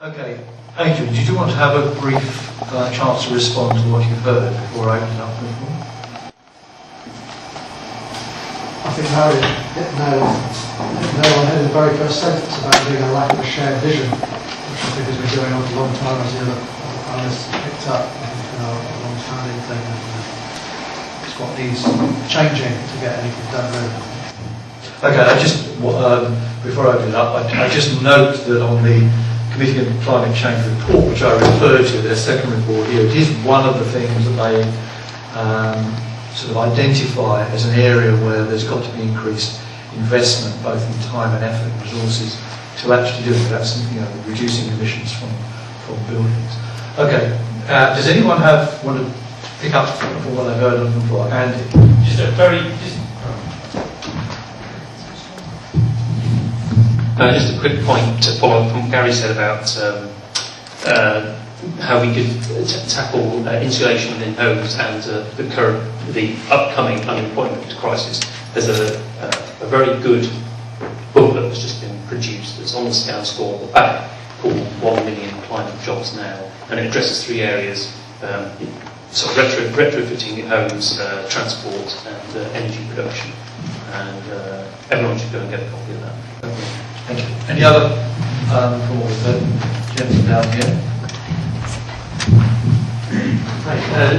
Okay, Adrian, did you want to have a brief chance to respond to what you've heard before I open up the floor? I think no one had the very first sentence about being a lack of a shared vision, which I think has been going on for a long time, as the other analysts picked up. I think it's been a long-standing thing, and it's what needs changing to get anything done really. Okay, before I open it up, I just note that on the Committee on Climate Change report, which I referred to, their second report here, it is one of the things that they sort of identify as an area where there's got to be increased investment, both in time and effort and resources, to actually do it. That's, reducing emissions from buildings. Okay, does anyone want to pick up from what they've heard on the floor? Andy? Just a quick point to follow up from what Gary said about how we could tackle insulation within homes and the upcoming unemployment crisis. There's a very good booklet that's just been produced that's on the scan score at the back called 1 Million Climate Jobs Now, and it addresses three areas: sort of retrofitting homes, transport, and energy production. And everyone should go and get a copy of that. Okay. Thank you. Any other from what we've heard? Gentleman down here.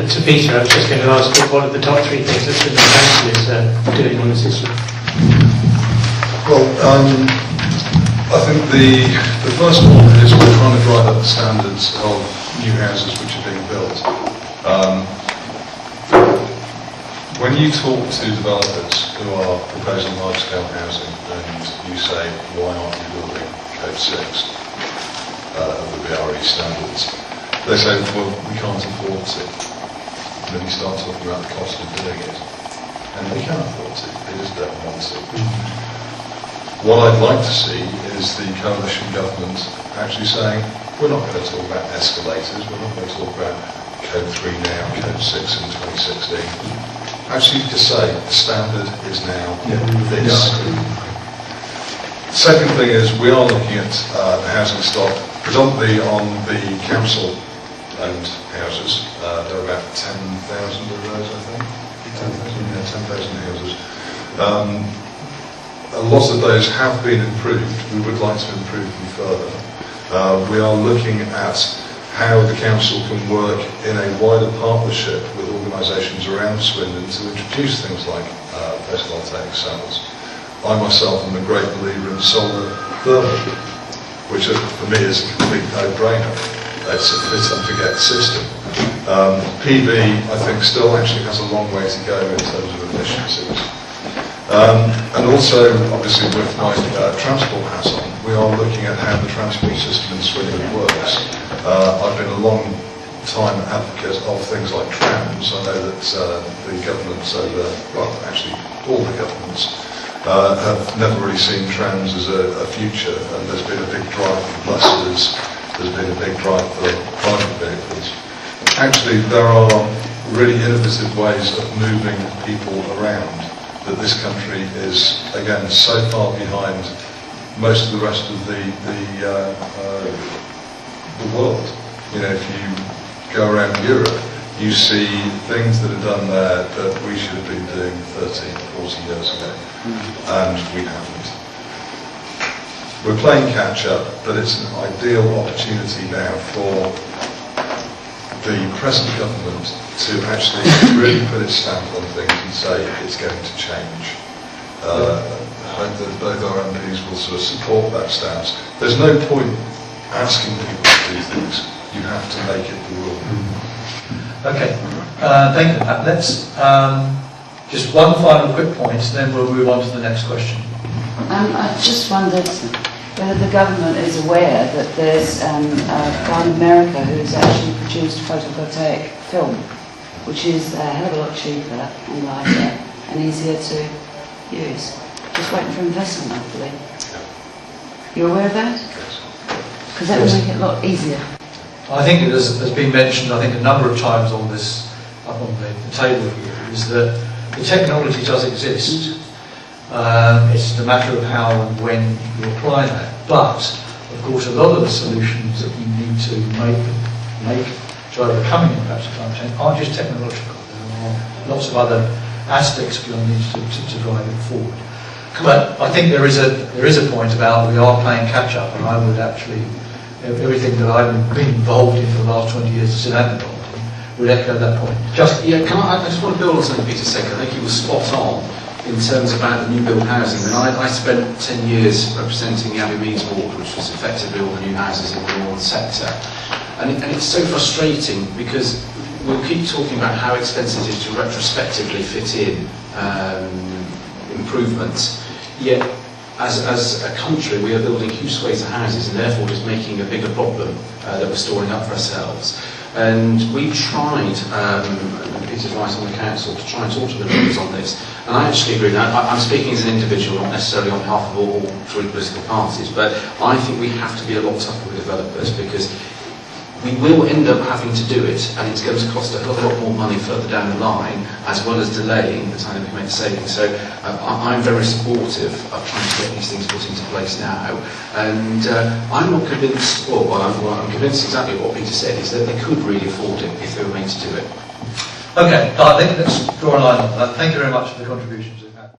To Peter, I was just going to ask what are the top three things that the council is doing on this issue? Well, I think the first one is we're trying to drive up the standards of new houses which are being built. When you talk to developers who are proposing large-scale housing and you say, why aren't you building Code 6 of the BRE standards, they say, well, we can't afford to. And then you start talking about the cost of doing it. And they can afford to, they just don't want to. What I'd like to see is the coalition government actually saying, we're not going to talk about escalators, we're not going to talk about Code 3 now, Code 6 in 2016. Actually, to say the standard is now this. Second thing is we are looking at the housing stock predominantly on the council-owned houses. There are about 10,000 of those, I think. 10,000 houses. A lot of those have been improved. We would like to improve them further. We are looking at how the council can work in a wider partnership with organisations around Swindon to introduce things like photovoltaic cells. I myself am a great believer in solar thermal, which for me is a complete no-brainer. It's a fit-and-forget system. PV, I think, still actually has a long way to go in terms of efficiencies. And also, obviously, with my transport hat on, we are looking at how the transport system in Swindon works. I've been a long time advocate of things like trams. I know that the governments actually all the governments have never really seen trams as a future, and there's been a big drive for buses, there's been a big drive for private vehicles. Actually, there are really innovative ways of moving people around that this country is, again, so far behind most of the rest of the world. If you go around Europe, you see things that are done there that we should have been doing 30, 40 years ago, and we haven't. We're playing catch up, but it's an ideal opportunity now for the present government to actually really put its stamp on things and say it's going to change. I hope that both our MPs will sort of support that stance. There's no point asking people to do things. You have to make it the rule. Okay, thank you. Let's just one final quick point, then we'll move on to the next question. I just wondered whether the government is aware that there's a guy in America who's actually produced photovoltaic film, which is a hell of a lot cheaper and lighter and easier to use. Just waiting for investment, I believe. You're aware of that? Because that would make it a lot easier. I think it has been mentioned, I think, a number of times on this, up on the table here, is that the technology does exist. It's a matter of how and when you apply that. But, of course, a lot of the solutions that we need to make to overcoming the impacts of climate change aren't just technological. There are lots of other aspects we need to drive it forward. But I think there is a point about we are playing catch up, and I would actually, everything that I've been involved in for the last 20 years as an advocate would echo that point. Yeah, I just want to build on something Peter said. I think he was spot on in terms about the new build housing. And I spent 10 years representing the Abbey Meads Ward, which was effectively all the new houses in the northern sector. And it's so frustrating because we'll keep talking about how expensive it is to retrospectively fit in improvements, yet as a country we are building huge swathes of houses and therefore just making a bigger problem that we're storing up for ourselves. And we've tried, and Peter's right on the council, to try and talk to the members on this. And I actually agree that I'm speaking as an individual, not necessarily on behalf of all three political parties, but I think we have to be a lot tougher with developers because we will end up having to do it, and it's going to cost a hell of a lot more money further down the line, as well as delaying the time that we make savings. So I'm very supportive of trying to get these things put into place now. And I'm not convinced, well, I'm convinced exactly what Peter said, is that they could really afford it if they were made to do it. Okay, I think let's draw a line on that. Thank you very much for the contributions.